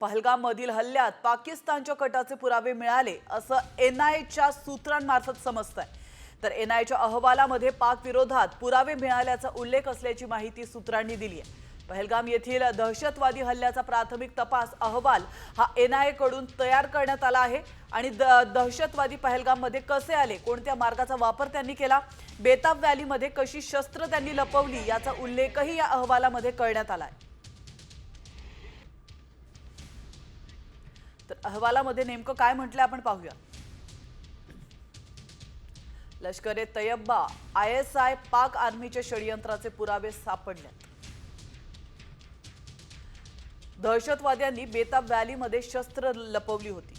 पहलगाममधील हल्ल्यात पाकिस्तानच्या कटाचे पुरावे मिळाले असं एनआयएच्या सूत्रांमार्फत समजतंय। तर एनआयएच्या अहवालामध्ये पाक विरोधात पुरावे मिळाल्याचा उल्लेख असल्याची माहिती सूत्रांनी दिली आहे। पहलगाम येथील दहशतवादी हल्ल्याचा प्राथमिक तपास अहवाल हा एनआयए कडून तयार करण्यात आला आहे आणि दहशतवादी पहलगाममध्ये कसे आले, कोणत्या मार्गाचा वापर त्यांनी केला, बेताब व्हॅलीमध्ये कशी शस्त्र त्यांनी लपवली याचा उल्लेखही या अहवालामध्ये करण्यात आला आहे। तर अहवालामध्ये नेमकं काय म्हटलं आपण पाहूया। लष्कर-ए-तैयबा आयएसआय पाक आर्मीच्या षडयंत्राचे पुरावे सापडलेत। दहशतवाद्यांनी बेताब व्हॅलीमध्ये शस्त्र लपवली होती।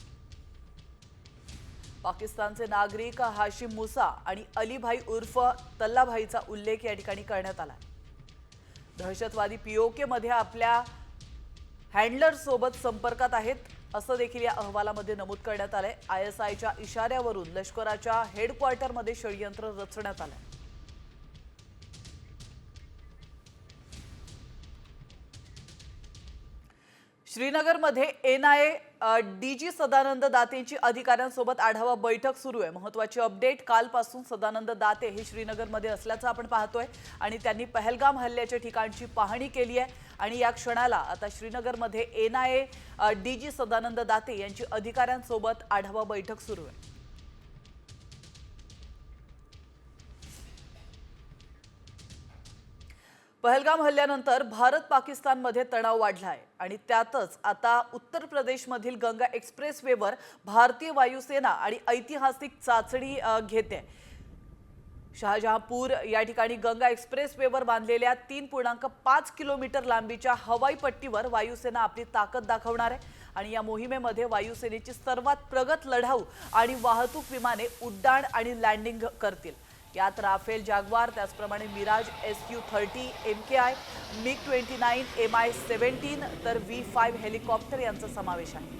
पाकिस्तानचे नागरिक हाशिम मुसा आणि अलीभाई उर्फ तल्लाभाईचा उल्लेख या ठिकाणी करण्यात आला। दहशतवादी पीओके मध्ये आपल्या हँडलर सोबत संपर्कात आहेत असं देखील या अहवालामध्ये नमूद करण्यात आलंय। आयएसआयच्या इशाऱ्यावरून लष्कराच्या हेडक्वार्टरमध्ये षडयंत्र रचण्यात आलंय। श्रीनगरमध्ये एनआयए डीजी सदानंद दातेंची अधिकाऱ्यांसोबत आढावा बैठक सुरू आहे। महत्त्वाची अपडेट, कालपासून सदानंद दाते हे श्रीनगरमध्ये असल्याचं आपण पाहतोय आणि त्यांनी पहलगाम हल्ल्याच्या ठिकाणची पाहणी केली आहे आणि या क्षणाला आता श्रीनगरमध्ये एनआयए डीजी सदानंद दाते यांची अधिकाऱ्यांसोबत आढावा बैठक सुरू आहे। पहलगाम हल्ल्यानंतर भारत पाकिस्तानमध्ये तणाव वाढला आहे आणि त्यातच आता उत्तर प्रदेशमधील गंगा एक्सप्रेसवेवर भारतीय वायुसेना आणि ऐतिहासिक चाचणी घेते। शाहजहांपूर या ठिकाणी गंगा एक्सप्रेसवेवर बांधलेल्या 3.5 किलोमीटर लांबीच्या हवाई पट्टीवर वायुसेना आपली ताकद दाखवणार आहे आणि या मोहिमेमध्ये वायुसेनेची सर्वात प्रगत लढाऊ आणि वाहतूक विमाने उड्डाण आणि लँडिंग करतील। यात राफेल जाग्वार, त्याचप्रमाणे Miraj SU-30 MKI, MiG-29 Mi-17 तर V-5 हेलिकॉप्टर यांचा समावेश आहे।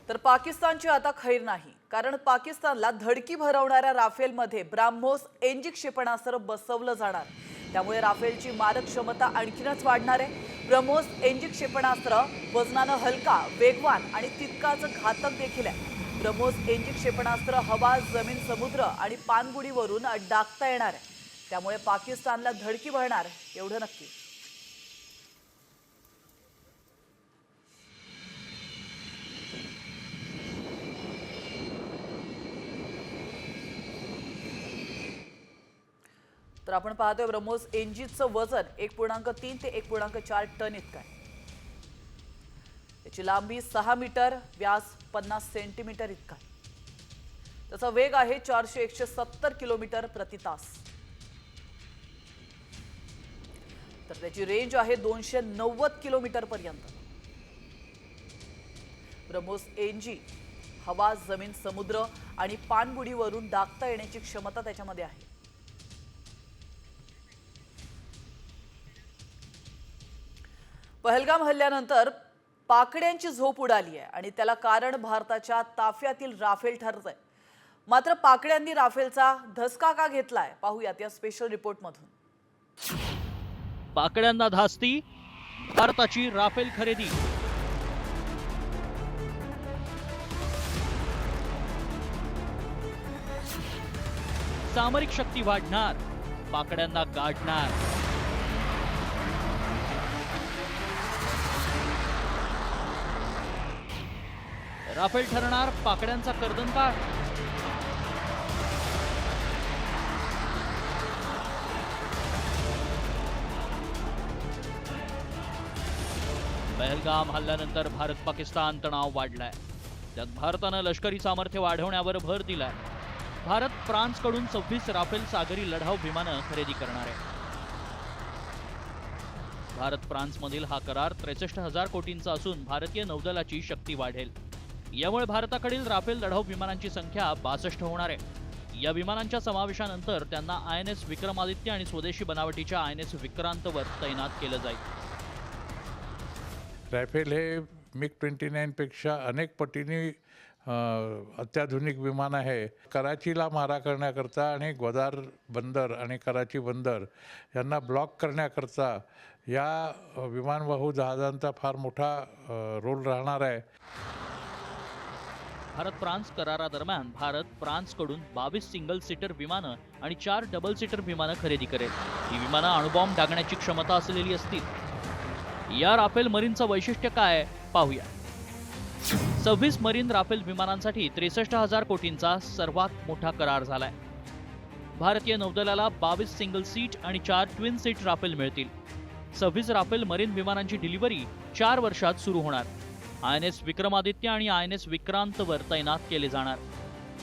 तर पाकिस्तानची आता खैर नाही, कारण पाकिस्तानला धडकी भरवणाऱ्या राफेलमध्ये ब्राह्मोस एनजी क्षेपणास्त्र बसवलं जाणार। त्यामुळे राफेलची मारक क्षमता आणखीनच वाढणार आहे। ब्रह्मोस एनजी क्षेपणास्त्र वजनानं हलका, वेगवान आणि तितकाच घातक देखील आहे। ब्रह्मोस एनजी क्षेपणास्त्र हवा, जमीन, समुद्र आणि पाणबुडीवरून डागता येणार आहे। त्यामुळे पाकिस्तानला धडकी भरणार एवढं नक्की। तर आपण पाहतोय ब्रह्मोस एनजीचं वजन 1.3 ते 1.4 टन इतकं आहे। त्याची लांबी 6 मीटर, व्यास 50 सेंटीमीटर इतका आहे। त्याचा वेग आहे 400-170 किलोमीटर प्रति तास। तर त्याची रेंज आहे 290 किलोमीटर पर्यंत। ब्रह्मोस एनजी हवा, जमीन, समुद्र आणि पाणबुडीवरून डागता येण्याची क्षमता त्याच्यामध्ये आहे। पहलगाम हल्ल्यानंतर पाकड्यांची झोप उडाली आहे आणि त्याला कारण भारताच्या ताफ्यातील राफेल ठरतंय। मात्र पाकड्यांनी राफेलचा धसका का घेतलाय पाहूयात या स्पेशल रिपोर्टमधून। पाकड्यांना धास्ती, भारताची राफेल खरेदी। सामरिक शक्ती वाढणार, पाकड्यांना गाडणार। राफेल ठरणार पाकड्यांचा कर्दनकाळ। पहलगाम हल्ल्यानंतर भारत पाकिस्तान तणाव वाढलाय। त्यात भारतानं लष्करी सामर्थ्य वाढवण्यावर भर दिलाय। भारत फ्रान्सकडून 26 राफेल सागरी लढाऊ विमानं खरेदी करणार आहे। भारत फ्रान्समधील हा करार 63,000 कोटींचा असून भारतीय नौदलाची शक्ती वाढेल। यामुळे भारताकडील राफेल लढाऊ विमानांची संख्या 62 होणार आहे। या विमानांच्या समावेशानंतर त्यांना INS विक्रमादित्य आणि स्वदेशी बनावटीच्या INS विक्रांतवर तैनात केलं जाईल। राफेल हे MiG-29 पेक्षा अनेक पटीने अत्याधुनिक विमान आहे. कराचीला मारा करण्याकरता आणि ग्वादार बंदर आणि कराची बंदर यांना ब्लॉक करण्याकरता या विमानवाहू जहाजांचा फार मोठा रोल राहणार आहे. भारत फ्रान्स करारादरम्यान भारत फ्रान्सकडून 22 सिंगल सीटर विमानं आणि 4 डबल सीटर विमानं खरेदी करेल. ही विमानं अणुबॉम्ब डागण्याची क्षमता असलेली असतील. या राफेल मरीनचं वैशिष्ट्य काय पाहूया. 26 मरीन राफेल विमानांसाठी 63,000 कोटींचा सर्वात मोठा करार झालाय. भारतीय नौदलाला 22 सिंगल सीट आणि 4 ट्विन सीट राफेल मिळतील. 26 राफेल मरीन विमानांची डिलिव्हरी 4 वर्षात सुरू होणार. INS विक्रमादित्य आणि INS विक्रांतवर तैनात केले जाणार.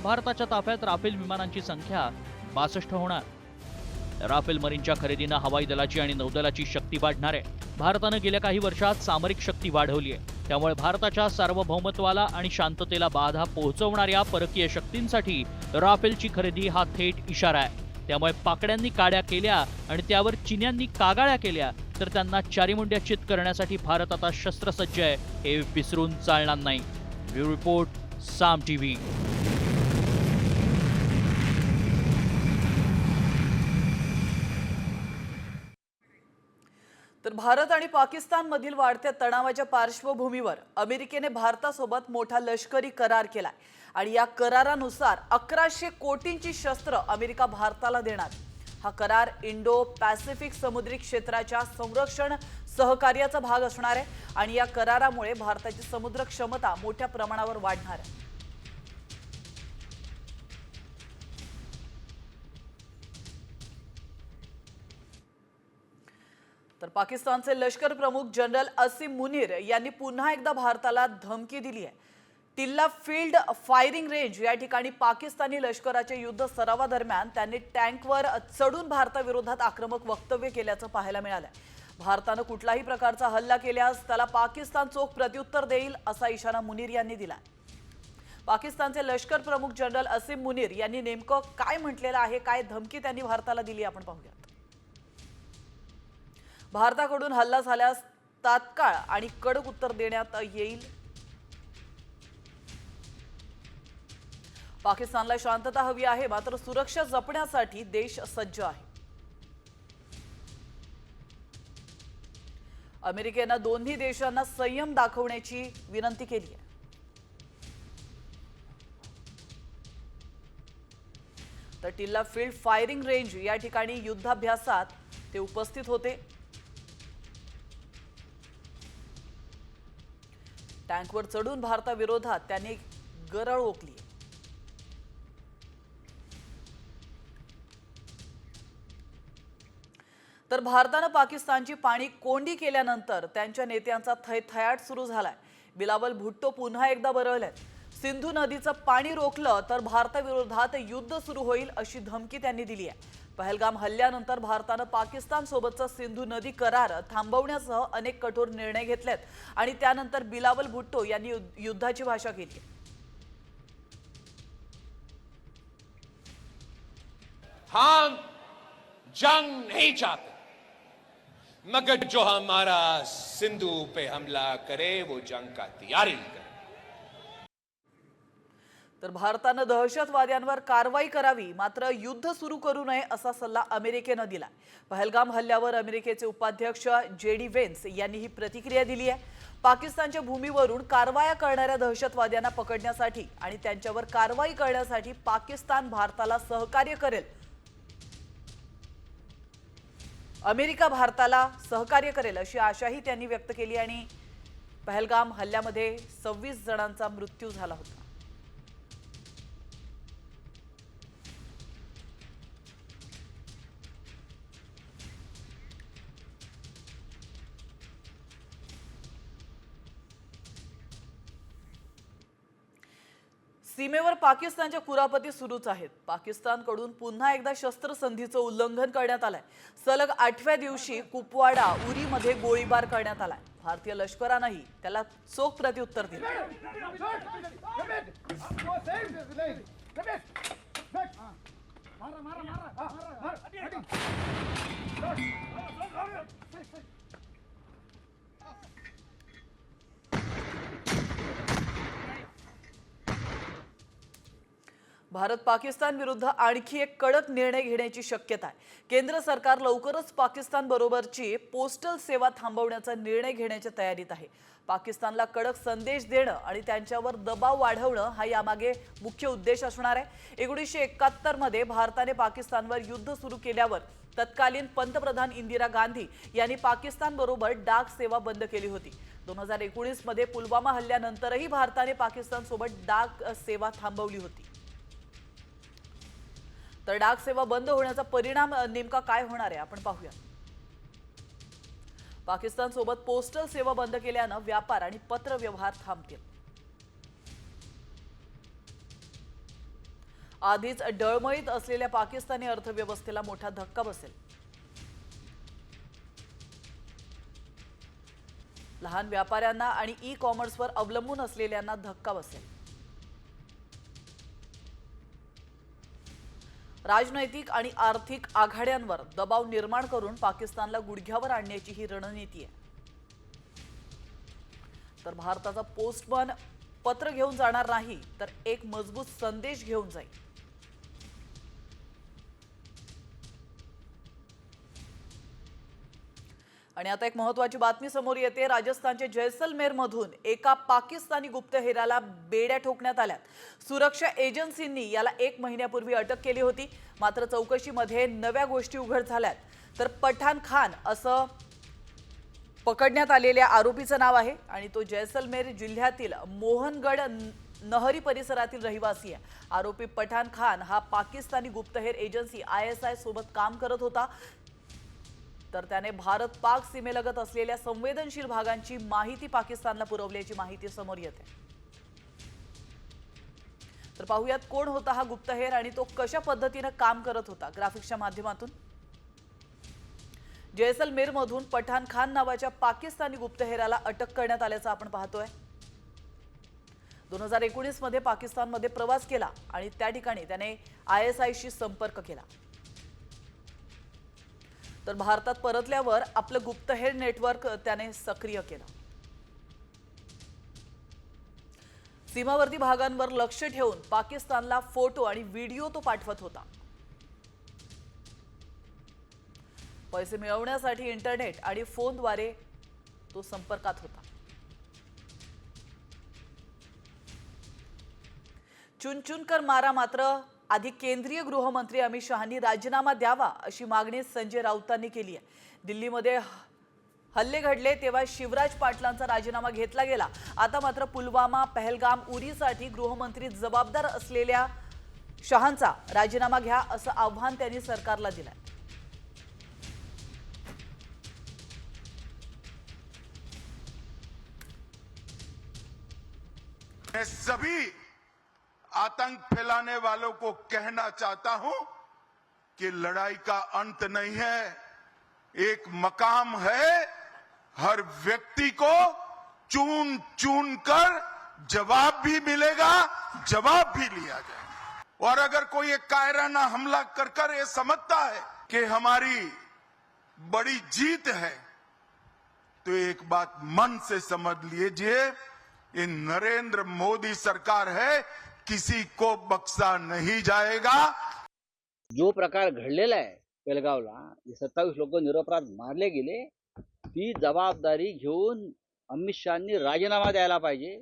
भारताच्या ताफ्यात राफेल विमानांची संख्या 62 होणार. राफेल मरीनच्या खरेदीनं हवाई दलाची आणि नौदलाची शक्ती वाढणार आहे. भारतानं गेल्या काही वर्षात सामरिक शक्ती वाढवली आहे. त्यामुळे भारताच्या सार्वभौमत्वाला आणि शांततेला बाधा पोहोचवणाऱ्या परकीय शक्तींसाठी राफेलची खरेदी हा थेट इशारा आहे. त्यामुळे पाकड्यांनी काड्या केल्या आणि त्यावर चिन्यांनी कागाळ्या केल्या तर त्यांना चारीमुंड्या चित करण्यासाठी भारत आता शस्त्रसज्ज आहे हे विसरून चालणार नाही. ब्युरो रिपोर्ट, साम टीव्ही. तर भारत आणि पाकिस्तानमधील वाढत्या तणावाच्या पार्श्वभूमीवर अमेरिकेने भारतासोबत मोठा लष्करी करार केलाय आणि या करारानुसार 1100 कोटींची शस्त्र अमेरिका भारताला देणार. हा करार इंडो पॅसिफिक समुद्री क्षेत्राच्या संरक्षण सहकार्याचा भाग असणार आहे आणि या करारामुळे भारताची समुद्र क्षमता मोठ्या प्रमाणावर वाढणार आहे. तर पाकिस्तानचे लष्कर प्रमुख जनरल असीम मुनीर यांनी पुन्हा एकदा भारताला धमकी दिली आहे. टिल्ला फील्ड फायरिंग रेंज या ठिकाणी पाकिस्तानी लष्कराच्या युद्ध सरावादरम्यान त्यांनी टँकवर चढून भारताविरोधात आक्रमक वक्तव्य केल्याचं पाहायला मिळालं. भारतानं कुठलाही प्रकारचा हल्ला केल्यास त्याला पाकिस्तान चोख प्रत्युत्तर देईल असा इशारा मुनीर यांनी दिला. पाकिस्तानचे लष्कर प्रमुख जनरल असीम मुनीर यांनी नेमकं काय म्हटलेलं आहे, काय धमकी त्यांनी भारताला दिली आपण पाहूयात. भारताकडून हल्ला झाल्यास तात्काळ आणि कडक उत्तर देण्यात येईल. पाकिस्तानला शांतता हवी आहे, मात्र सुरक्षा जपण्यासाठी देश सज्ज आहे. अमेरिकेनं दोन्ही देशांना संयम दाखवण्याची विनंती केली आहे. तर टिल्ला फील्ड फायरिंग रेंज या ठिकाणी युद्धाभ्यासात ते उपस्थित होते. टँकवर चढून भारताविरोधात त्यांनी गरळ ओकली. तर भारतानं पाकिस्तानची पाणी कोंडी केल्यानंतर त्यांच्या नेत्यांचा थैथयाट सुरू झालाय. बिलावल भुट्टो पुन्हा एकदा बरळलेत. सिंधू नदीचं पाणी रोखलं तर भारताविरोधात युद्ध सुरू होईल अशी धमकी त्यांनी दिली आहे. पहलगाम हल्ल्यानंतर भारतानं पाकिस्तान सोबतचा सिंधू नदी करार थांबवण्यासह अनेक कठोर निर्णय घेतलेत आणि त्यानंतर बिलावल भुट्टो यांनी युद्धाची भाषा केली. हम जंग नहीं चाहते, मगर जो हमारा सिंधु पे हमला करे वो जंग का तैयारी करे. तर भारतानं दहशतवाद्यांवर कारवाई करावी, मात्र युद्ध सुरू करू नये असा सल्ला अमेरिकेनं दिला. पहलगाम हल्ल्यावर अमेरिकेचे उपाध्यक्ष JD व्हेन्स यांनी ही प्रतिक्रिया दिली आहे. पाकिस्तानच्या भूमीवरून कारवाया करणाऱ्या दहशतवाद्यांना पकडण्यासाठी आणि त्यांच्यावर कारवाई करण्यासाठी पाकिस्तान भारताला सहकार्य करेल. अमेरिका भारताला सहकार्य करेल अशी आशाही त्यांनी व्यक्त केली आणि पहलगाम हल्ल्यामध्ये 26 जणांचा मृत्यू झाला होता. सीमेवर पाकिस्तानच्या कुरापती सुरूच आहेत. पाकिस्तानकडून पुन्हा एकदा शस्त्रसंधीचं उल्लंघन करण्यात आलंय. सलग 8व्या दिवशी कुपवाडा उरीमध्ये गोळीबार करण्यात आलाय. भारतीय लष्करानंही त्याला चोख प्रत्युत्तर दिलं. भारत पाकिस्तान विरुद्ध आणखी एक कडक निर्णय घेण्याची शक्यता आहे। केंद्र सरकार लवकरच पाकिस्तान बरोबरची पोस्टल सेवा थांबवण्याचा निर्णय घेण्याच्या तयारीत आहे। पाकिस्तानला कडक संदेश देणं आणि त्यांच्यावर दबाव वाढवणं हा यामागे मुख्य उद्देश असणार आहे। 1971 मध्ये भारताने पाकिस्तानवर युद्ध सुरू केल्यावर तत्कालीन पंतप्रधान इंदिरा गांधी यांनी पाकिस्तान बरोबर डाक सेवा बंद केली होती। 2019 मध्ये पुलवामा हल्ल्यानंतरही भारताने पाकिस्तान सोबत डाक सेवा थांबवली होती। तर डाक सेवा बंद होण्याचा परिणाम नेमका काय होणार आहे आपण पाहूया। पाकिस्तान सोबत पोस्टल सेवा बंद केल्यानं व्यापार आणि पत्र व्यवहार थांबतील। आधीच डळमळीत असलेल्या पाकिस्तानी अर्थव्यवस्थेला मोठा धक्का बसेल। लहान व्यापाऱ्यांना आणि ई कॉमर्सवर अवलंबून असलेल्यांना धक्का बसेल। राजनैतिक आणि आर्थिक आघाड्यांवर दबाव निर्माण करून पाकिस्तानला गुडघ्यावर आणण्याची ही रणनीती आहे। तर भारताचा पोस्टमन पत्र घेऊन जाणार नाही तर एक मजबूत संदेश घेऊन जाईल। आणि आता एक महत्त्वाची बातमी समोर येते। राजस्थानच्या जैसलमेर मधून एका पाकिस्तानी गुप्तहेराला बेड्या ठोकण्यात आल्या। सुरक्षा एजन्सींनी याला 1 महिन्यापूर्वी अटक केली होती, मात्र चौकशीमध्ये नव्या गोष्टी उघड झाल्यात। तर पठाण खान असं पकडण्यात आलेल्या आरोपीचं नाव आहे आणि तो जैसलमेर जिल्ह्यातील मोहनगड नहरी परिसरातील रहिवासी आहे। आरोपी पठाण खान हा पाकिस्तानी गुप्तहेर एजन्सी ISI सोबत काम करत होता। तर त्याने भारत पाक सीमेलगत असलेल्या संवेदनशील भागांची माहिती पाकिस्तानला पुरवल्याची माहिती समोर येते। तर पाहूयात कोण होता हा गुप्तहेर आणि तो कशा पद्धतीने काम करत होता ग्राफिक्सच्या माध्यमातून। जैसलमेर मधून पठाण खान नावाच्या पाकिस्तानी गुप्तहेराला अटक करण्यात आल्याचं आपण पाहतोय। 2019 मध्ये पाकिस्तानमध्ये प्रवास केला आणि त्या ठिकाणी त्याने ISI शी संपर्क केला। तर भारतात परतल्यावर आपलं गुप्तहेर नेटवर्क त्याने सक्रिय केलं। सीमावर्ती भागांवर लक्ष ठेवून पाकिस्तानला फोटो आणि व्हिडिओ तो पाठवत होता। पैसे मिळवण्यासाठी इंटरनेट आणि फोनद्वारे तो संपर्कात होता। चुन कर मारा मात्र आधी केंद्रीय गृहमंत्री अमित शहांनी राजीनामा द्यावा अशी मागणी संजय राऊतांनी केली आहे। दिल्लीमध्ये हल्ले घडले तेव्हा शिवराज पाटलांचा राजीनामा घेतला गेला। आता मात्र पुलवामा, पहलगाम, उरीसाठी गृहमंत्री जबाबदार असलेल्या शहांचा राजीनामा घ्या असं आव्हान त्यांनी सरकारला दिलंय। मैं सभी आतंक फैलाने वालों को कहना चाहता हूं कि लड़ाई का अंत नहीं है, एक मकाम है। हर व्यक्ति को चुन चुन कर जवाब भी मिलेगा, जवाब भी लिया जाएगा। और अगर कोई एक कायराना हमला कर ये समझता है कि हमारी बड़ी जीत है, तो एक बात मन से समझ लीजिए, ये नरेंद्र मोदी सरकार है, किसी को बख्शा नहीं जाएगा। जो प्रकार घडलेला आहे पेलगावला, 27 लोक निरपराध मारले गेले, ती जबाबदारी घेऊन अमित शहानी राजीनामा द्यायला पाहिजे।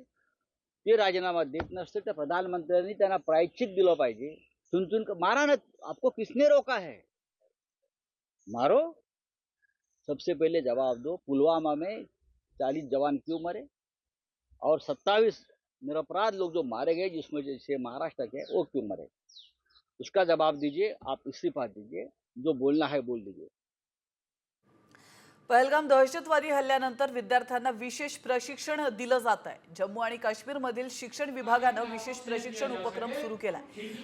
ते राजीनामा देत नसते तर प्रधानमंत्र्यांनी त्यांना प्रायश्चित दिलं पाहिजे। चुन मारा ना, आपको किसने रोका है? मारो, सबसे पहले जवाब दो। पुलवामा में 40 जवान क्यों मरे और 27 निरपराध लोग जो मारे गए, जिसमें से महाराष्ट्र के, वो क्यों मरे? उसका जवाब दीजिए। आप इस्तीफा दीजिए, जो बोलना है बोल दीजिए। पहलगाम दहशतवादी हल्ल्यानंतर विद्यार्थ्यांना विशेष प्रशिक्षण दिलं जात आहे। जम्मू आणि काश्मीर मधील शिक्षण विभागानं विशेष प्रशिक्षण उपक्रम सुरू केलाय।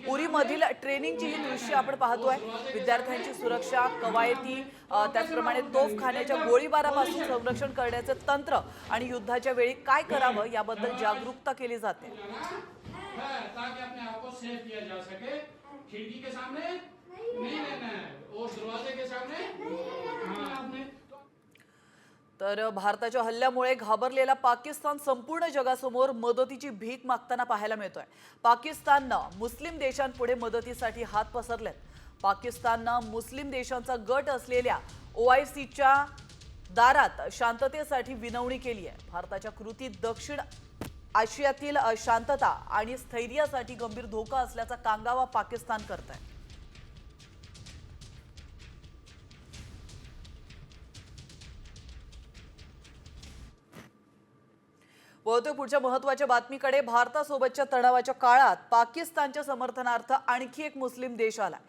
उरी मधील ट्रेनिंगची ही दृश्य आपण पाहतोय। विद्यार्थ्यांची सुरक्षा, कवायती, त्याचप्रमाणे तोफखान्याच्या गोळीबारापासून संरक्षण करण्याचे तंत्र आणि युद्धाच्या वेळी काय करावं याबद्दल जागरूकता केली जाते। ताकि अपने आप को सेव किया जा सके। खिड़की के सामने नहीं रहना है और दरवाजे के सामने। हाँ, आपने तर भारताच्या हल्ल्यामुळे घाबरलेला पाकिस्तान संपूर्ण जगासमोर मदतीची भीक मागताना पाहायला मिळतोय. पाकिस्ताननं मुस्लिम देशांपुढे मदतीसाठी हात पसरलेत. पाकिस्ताननं मुस्लिम देशांचा गट असलेल्या OICच्या दारात शांततेसाठी विनवणी केली आहे. भारताच्या कृतीत दक्षिण आशियातील शांतता आणि स्थैर्यासाठी गंभीर धोका असल्याचा कांगावा पाकिस्तान करत आहे. वळतोय पुढच्या महत्त्वाच्या बातमीकडे. भारतासोबतच्या तणावाच्या काळात पाकिस्तानच्या समर्थनार्थ आणखी एक मुस्लिम देश आलाय.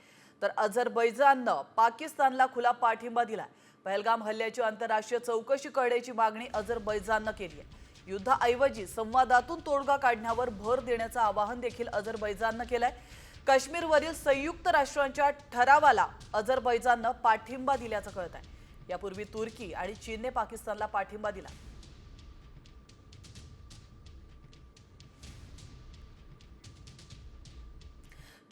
तर अझरबैजाननं पाकिस्तानला खुला पाठिंबा दिलाय. पहलगाम हल्ल्याची आंतरराष्ट्रीय चौकशी करण्याची मागणी अझरबैजाननं केली आहे. युद्धाऐवजी संवादातून तोडगा काढण्यावर भर देण्याचं आवाहन देखील अझरबैजाननं केलंय. काश्मीरवरील संयुक्त राष्ट्रांच्या ठरावाला अझरबैजाननं पाठिंबा दिल्याचं कळत आहे. यापूर्वी तुर्की आणि चीनने पाकिस्तानला पाठिंबा दिला.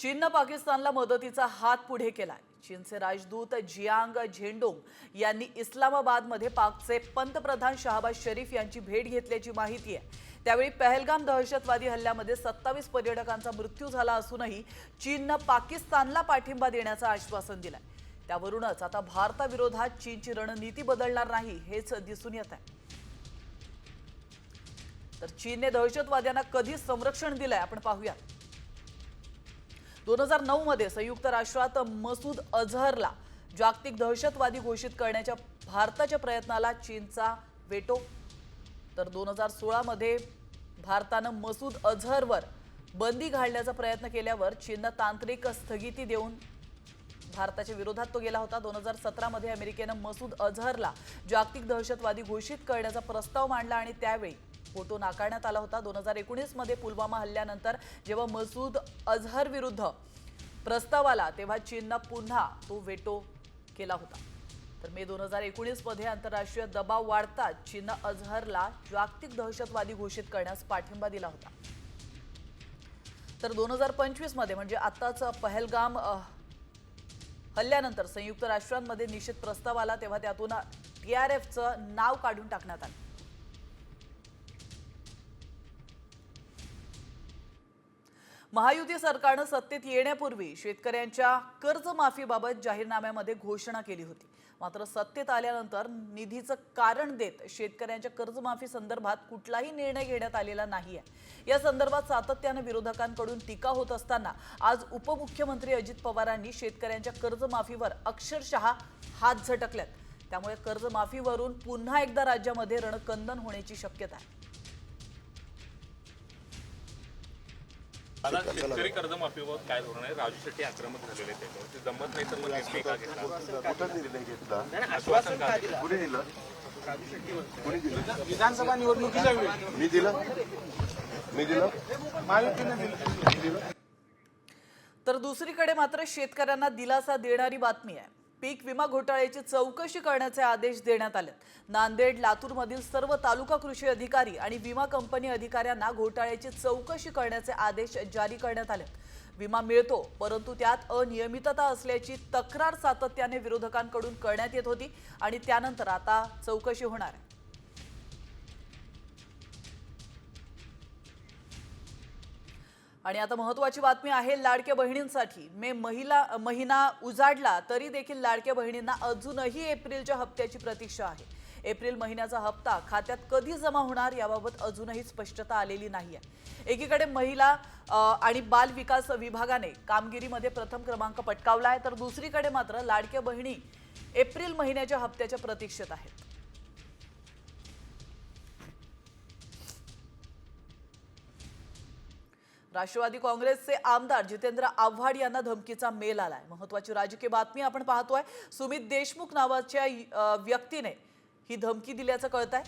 चीननं पाकिस्तानला मदतीचा हात पुढे केलाय. चीनचे राजदूत जियांग झेंडोंग यांनी इस्लामाबादमध्ये पाकचे पंतप्रधान शहबाज शरीफ यांची भेट घेतल्याची माहिती आहे. त्यावेळी पहलगाम दहशतवादी हल्ल्यामध्ये 27 पर्यटकांचा मृत्यू झाला असूनही चीननं पाकिस्तानला पाठिंबा देण्याचं आश्वासन दिलंय. त्यावरूनच आता भारताविरोधात चीनची रणनीती बदलणार नाही हेच दिसून येत आहे. तर चीनने दहशतवाद्यांना कधी संरक्षण दिलंय आपण पाहूया. 2009 मध्ये संयुक्त राष्ट्रात मसूद अझहरला जागतिक दहशतवादी घोषित करण्याच्या भारताच्या प्रयत्नाला चीनचा वेटो. तर 2016 मध्ये भारतानं मसूद अझहरवर बंदी घालण्याचा प्रयत्न केल्यावर चीननं तांत्रिक स्थगिती देऊन भारताच्या विरोधात तो गेला होता. 2017 मध्ये अमेरिकेनं मसूद अझहरला जागतिक दहशतवादी घोषित करण्याचा प्रस्ताव मांडला आणि त्यावेळी फोटो नाकारण्यात आला होता. 2019 मध्ये पुलवामा हल्ल्यानंतर जेव्हा मसूद अझहर विरुद्ध प्रस्ताव आला तेव्हा चीननं पुन्हा तो वेटो केला होता. तर मे 2019 मध्ये आंतरराष्ट्रीय दबाव वाढताच चीननं अझहरला जागतिक दहशतवादी घोषित करण्यास पाठिंबा दिला होता. तर 2025 मध्ये म्हणजे आताच पहलगाम हल्ल्यानंतर संयुक्त राष्ट्रांमध्ये निषेध प्रस्ताव आला तेव्हा त्यातून TRFचं नाव काढून टाकण्यात आलं. महायुती सरकारनं सत्तेत येण्यापूर्वी शेतकऱ्यांच्या कर्जमाफीबाबत जाहीरनाम्यामध्ये घोषणा केली होती. मात्र सत्तेत आल्यानंतर निधीचं कारण देत शेतकऱ्यांच्या कर्जमाफी संदर्भात कुठलाही निर्णय घेण्यात आलेला नाहीये. या संदर्भात सातत्यानं विरोधकांकडून टीका होत असताना आज उपमुख्यमंत्री अजित पवारांनी शेतकऱ्यांच्या कर्जमाफीवर अक्षरशः हात झटकल्यात. त्यामुळे कर्जमाफीवरून पुन्हा एकदा राज्यामध्ये रणकंदन होण्याची शक्यता आहे. शेतकरी कर्जमाफीवर काय धोरण आहे? राजू शेट्टी आक्रमक झालेले त्याच्यावर ते जमत नाही तर मग निर्णय का घेतला? कुठं निर्णय घेतला? आश्वासन का दिलं? कुणी दिलं? कुणी दिलं? विधानसभा निवडणुकीच्या वेळी मी दिलं? मी दिलं? महायुतीने दिलं. तर दुसरीकडे मात्र शेतकऱ्यांना दिलासा देणारी बातमी आहे. पीक विमा घोटाळ्याची चौकशी करण्याचे आदेश देण्यात आले. नांदेड, लातूरमधील सर्व तालुका कृषी अधिकारी आणि विमा कंपनी अधिकाऱ्यांना घोटाळ्याची चौकशी करण्याचे आदेश जारी करण्यात आले. विमा मिळतो परंतु त्यात अनियमितता असल्याची तक्रार सातत्याने विरोधकांकडून करण्यात येत होती आणि त्यानंतर आता चौकशी होणार आहे. आणि आता महत्त्वाची बातमी आहे लाडक्या बहिणींसाठी. मे महिना उजाडला तरी देखील लाडक्या बहिणींना अजूनही एप्रिलच्या हप्त्याची प्रतीक्षा आहे. एप्रिल महिन्याचा हप्ता खात्यात कधी जमा होणार याबाबत अजूनही स्पष्टता आलेली नाही आहे. एकीकडे महिला आणि बाल विकास विभागाने कामगिरीमध्ये प्रथम क्रमांक पटकावला आहे तर दुसरीकडे मात्र लाडक्या बहिणी एप्रिल महिन्याच्या हप्त्याच्या प्रतीक्षेत आहेत. राष्ट्रवादी काँग्रेसचे आमदार जितेंद्र आव्हाड यांना धमकीचा मेल आलाय. महत्त्वाची राजकीय बातमी आपण पाहतोय. सुमित देशमुख नावाच्या व्यक्तीने ही धमकी दिल्याचं कळतंय.